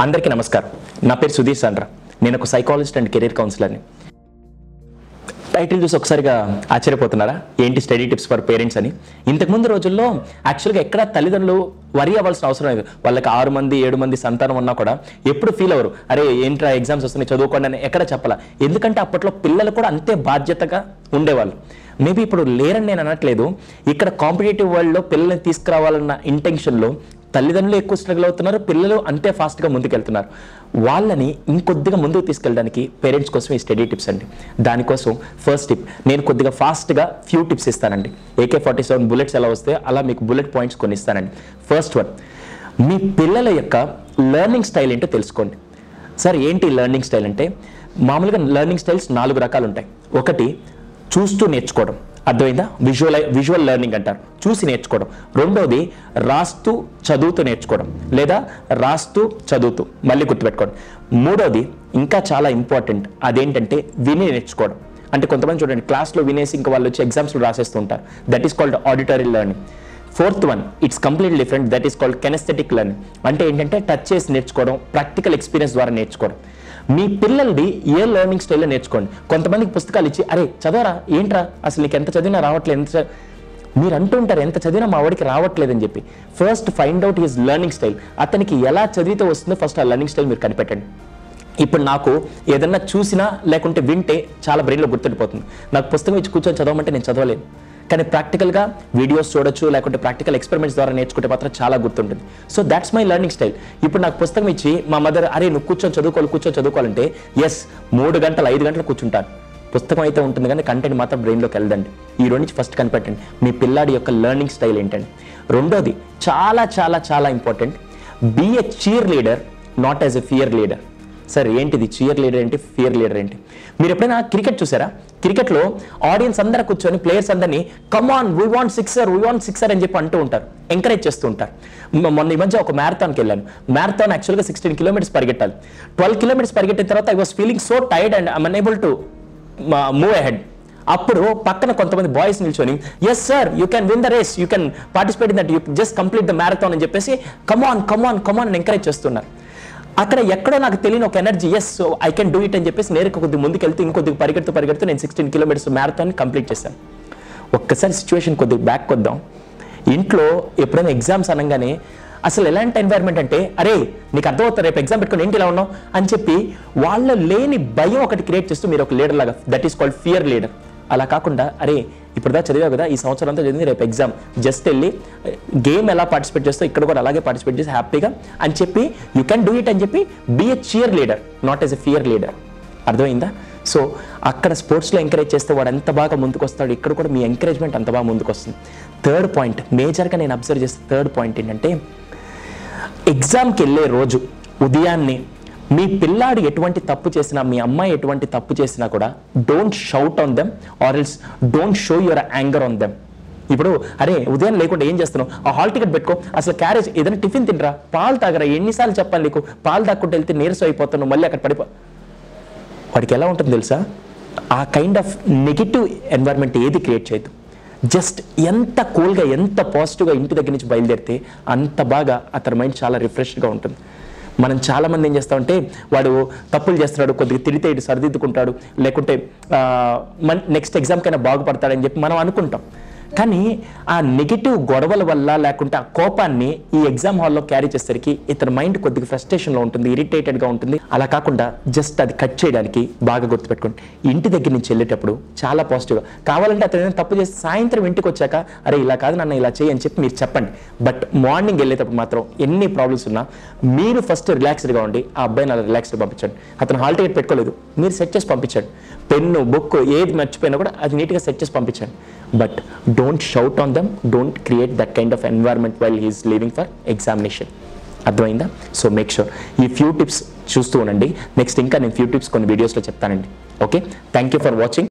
అందరికీ నమస్కారం. నా పేరు సుధీర్ సండ్రా. నేను ఒక సైకాలజిస్ట్ అండ్ కెరీర్ కౌన్సిలర్ని. టైటిల్ చూసి ఒకసారిగా ఆశ్చర్యపోతున్నారా? ఏంటి స్టడీ టిప్స్ ఫర్ పేరెంట్స్ అని. ఇంతకుముందు రోజుల్లో యాక్చువల్గా ఎక్కడ తల్లిదండ్రులు వరి అవ్వాల్సిన అవసరం లేదు. వాళ్ళకి 6 మంది 7 మంది సంతానం ఉన్నా కూడా ఎప్పుడు ఫీల్ అవ్వరు, అరే ఏంట్రా ఎగ్జామ్స్ వస్తున్నాయి చదువుకోండి అని ఎక్కడ చెప్పాల. ఎందుకంటే అప్పట్లో పిల్లలు కూడా అంతే బాధ్యతగా ఉండేవాళ్ళు. మేబీ ఇప్పుడు లేరని నేను అనట్లేదు. ఇక్కడ కాంపిటేటివ్ వరల్డ్లో పిల్లల్ని తీసుకురావాలన్న ఇంటెన్షన్లో తల్లిదండ్రులు ఎక్కువ స్ట్రగుల్ అవుతున్నారు, పిల్లలు అంతే ఫాస్ట్గా ముందుకెళ్తున్నారు. వాళ్ళని ఇంకొద్దిగా ముందుకు తీసుకెళ్ళడానికి పేరెంట్స్ కోసం ఈ స్టడీ టిప్స్ అండి. దానికోసం ఫస్ట్ టిప్ నేను కొద్దిగా ఫాస్ట్గా ఫ్యూ టిప్స్ ఇస్తానండి. AK-47 బుల్లెట్స్ ఎలా వస్తే అలా మీకు బుల్లెట్ పాయింట్స్ కొన్ని ఇస్తానండి. ఫస్ట్ వన్, మీ పిల్లల యొక్క లెర్నింగ్ స్టైల్ ఏంటో తెలుసుకోండి. సార్ ఏంటి లెర్నింగ్ స్టైల్ అంటే, మామూలుగా లెర్నింగ్ స్టైల్స్ 4 రకాలు ఉంటాయి. ఒకటి చూస్తూ నేర్చుకోవడం, అర్థమైందా? విజువల్ లెర్నింగ్ అంటారు, చూసి నేర్చుకోవడం. రెండోది రాస్తూ చదువుతూ నేర్చుకోవడం, లేదా రాస్తూ చదువుతూ, మళ్ళీ గుర్తుపెట్టుకోండి. మూడోది ఇంకా చాలా ఇంపార్టెంట్, అదేంటంటే విని నేర్చుకోవడం. అంటే కొంతమంది చూడండి క్లాస్లో వినేసి ఇంకా వాళ్ళు వచ్చి ఎగ్జామ్స్లో రాసేస్తూ ఉంటారు. That is called auditory learning. Fourth one, it's completely different, that is called kinesthetic learning. అంటే ఏంటంటే టచ్ చేసి నేర్చుకోవడం, ప్రాక్టికల్ ఎక్స్పీరియన్స్ ద్వారా నేర్చుకోవడం. మీ పిల్లల్ని ఏ లెర్నింగ్ స్టైల్లో నేర్చుకోండి. కొంతమందికి పుస్తకాలు ఇచ్చి అరే చదవరా, ఏంట్రా అసలు నీకు ఎంత చదివినా రావట్లేదు, మీరు అంటూ ఉంటారు ఎంత చదివినా మా వాడికి రావట్లేదని చెప్పి. First find out his learning style. అతనికి ఎలా చదివితే వస్తుందో ఫస్ట్ ఆ లెర్నింగ్ స్టైల్ మీరు కనిపెట్టండి. ఇప్పుడు నాకు ఏదన్నా చూసినా లేకుంటే వింటే చాలా బ్రెయిన్లో గుర్తుండిపోతుంది. నాకు పుస్తకం ఇచ్చి కూర్చొని చదవమంటే నేను చదవలేను. కానీ ప్రాక్టికల్గా వీడియోస్ చూడొచ్చు, లేకుంటే ప్రాక్టికల్ ఎక్స్పెరిమెంట్స్ ద్వారా నేర్చుకుంటే మాత్రం చాలా గుర్తుంటుంది. So that's my learning style. ఇప్పుడు నాకు పుస్తకం ఇచ్చి మా మదర్ అరే నువ్వు కూర్చొని చదువుకోవాలంటే 3 గంటలు 5 గంటలు కూర్చుంటాను. పుస్తకం అయితే ఉంటుంది కానీ కంటెంట్ మాత్రం బ్రెయిన్లోకి వెళ్ళదండి. ఈ రెండు నుంచి ఫస్ట్ కనిపెట్టండి మీ పిల్లాడి యొక్క లెర్నింగ్ స్టైల్ ఏంటండి. రెండోది చాలా చాలా చాలా important, be a cheer leader not as a fear leader. Sir ఏంటిది చీర్ లీడర్ ఏంటి, ఫియర్ లీడర్ ఏంటి? మీరు ఎప్పుడైనా క్రికెట్ చూసారా? క్రికెట్లో ఆడియన్స్ అందరూ కూర్చొని ప్లేయర్స్ అందరినీ కమాన్ వీ వాంట్ సిక్సర్ అని చెప్పి అంటూ ఉంటారు, ఎంకరేజ్ చేస్తూ ఉంటారు. మొన్న ఈ మధ్య ఒక మ్యారథాన్కి వెళ్ళాను. మ్యారథాన్ యాక్చువల్గా 16 కిలోమీటర్స్ పరిగెట్టాలి. 12 కిలోమీటర్స్ పరిగెట్టిన తర్వాత I was feeling so tired and I'm unable to move ahead. అప్పుడు పక్కన కొంతమంది బాయ్స్ నిల్చొని yes sir you can win the race, you can participate in that, you just complete the marathon అని చెప్పేసి కమాన్ అని encourage చేస్తున్నారు. అక్కడ ఎక్కడో నాకు తెలియని ఒక energy, yes so I can do it అని చెప్పేసి నేరుగా కొద్దిగా ముందుకెళ్తే ఇంకొద్దిగా పరిగెడుతూ నేను 16 కిలోమీటర్స్ మ్యారథాన్ కంప్లీట్ చేశాను. ఒక్కసారి సిచ్యువేషన్ కొద్దిగా బ్యాక్ కొద్దాం. ఇంట్లో ఎప్పుడైనా ఎగ్జామ్స్ అనగానే అసలు ఎలాంటి ఎన్వైర్న్మెంట్ అంటే అరే నీకు అర్థమవుతుంది రేపు ఎగ్జామ్ పెట్టుకుని ఏంటి ఇలా ఉన్నావు అని చెప్పి వాళ్ళ లేని భయం ఒకటి క్రియేట్ చేస్తూ మీరు ఒక లీడర్ లాగా, that is called fear leader. అలా కాకుండా అరే ఇప్పుడుదా చదివావు కదా, ఈ సంవత్సరం అంతా చదివింది, రేపు ఎగ్జామ్ జస్ట్ వెళ్ళి గేమ్ ఎలా పార్టిసిపేట్ చేస్తావు ఇక్కడ కూడా అలాగే పార్టిసిపేట్ చేసి హ్యాపీగా అని చెప్పి యూ క్యాన్ డూ ఇట్ అని చెప్పి be a cheer leader not as a fear leader. అర్థమైందా? సో అక్కడ స్పోర్ట్స్లో ఎంకరేజ్ చేస్తే వాడు ఎంత బాగా ముందుకు వస్తాడు, ఇక్కడ కూడా మీ ఎంకరేజ్మెంట్ అంత బాగా ముందుకు వస్తుంది. థర్డ్ పాయింట్, మేజర్గా నేను అబ్జర్వ్ చేస్తే థర్డ్ పాయింట్ ఏంటంటే, ఎగ్జామ్కి వెళ్ళే రోజు ఉదయాన్నే మీ పిల్లాడు ఎటువంటి తప్పు చేసినా, మీ అమ్మాయి ఎటువంటి తప్పు చేసినా కూడా don't shout on them or else don't show your anger on them. ఇప్పుడు అరే ఉదయం లేకుండా ఏం చేస్తున్నావు, ఆ హాల్ టికెట్ పెట్టుకో, అసలు క్యారేజ్ ఏదైనా టిఫిన్ తినరా, పాలు తాగరా, ఎన్నిసార్లు చెప్పాలి నీకు, పాలు తాక్కుంటూ వెళ్తే నీరసం అయిపోతాను, మళ్ళీ అక్కడ వాడికి ఎలా ఉంటుంది తెలుసా? ఆ కైండ్ ఆఫ్ నెగిటివ్ ఎన్వైర్న్మెంట్ ఏది క్రియేట్ చేయదు. జస్ట్ ఎంత కూల్గా ఎంత పాజిటివ్గా ఇంటి దగ్గర నుంచి బయలుదేరితే అంత బాగా అతని మైండ్ చాలా రిఫ్రెష్గా ఉంటుంది. మనం చాలామంది ఏం చేస్తామంటే వాడు తప్పులు చేస్తున్నాడు, కొద్దిగా తిడితే ఇటు సరిదిద్దుకుంటాడు, లేకుంటే నెక్స్ట్ ఎగ్జామ్కైనా బాగుపడతాడని చెప్పి మనం అనుకుంటాం. కానీ ఆ నెగిటివ్ గొడవల వల్ల లేకుంటే ఆ కోపాన్ని ఈ ఎగ్జామ్ హాల్లో క్యారీ చేసేసరికి ఇతని మైండ్ కొద్దిగా ఫ్రస్ట్రేషన్లో ఉంటుంది, ఇరిటేటెడ్గా ఉంటుంది. అలా కాకుండా జస్ట్ అది కట్ చేయడానికి బాగా గుర్తుపెట్టుకోండి, ఇంటి దగ్గర నుంచి వెళ్ళేటప్పుడు చాలా పాజిటివ్గా, కావాలంటే అతను తప్పు చేసి సాయంత్రం ఇంటికి వచ్చాక అరే ఇలా కాదు నన్ను ఇలా చేయి అని చెప్పి మీరు చెప్పండి. బట్ మార్నింగ్ వెళ్ళేటప్పుడు మాత్రం ఎన్ని ప్రాబ్లమ్స్ ఉన్నా మీరు ఫస్ట్ రిలాక్స్డ్గా ఉండి ఆ అబ్బాయిని అలా రిలాక్స్డ్గా పంపించండి. అతను హాల్ టికెట్ పెట్టుకోలేదు, మీరు సెట్ చేసి పంపించండి. పెన్ను బుక్ ఏది మర్చిపోయినా కూడా అది నీట్గా సెట్ చేసి పంపించండి. But don't shout on them, don't create that kind of environment while he is leaving for examination. అర్థమైందా? సో మేక్ షూర్ ఈ ఫ్యూ టిప్స్ చూస్తూ ఉండండి. నెక్స్ట్ ఇంకా నేను ఫ్యూ టిప్స్ కొన్ని వీడియోస్లో చెప్తానండి. Okay, thank you for watching.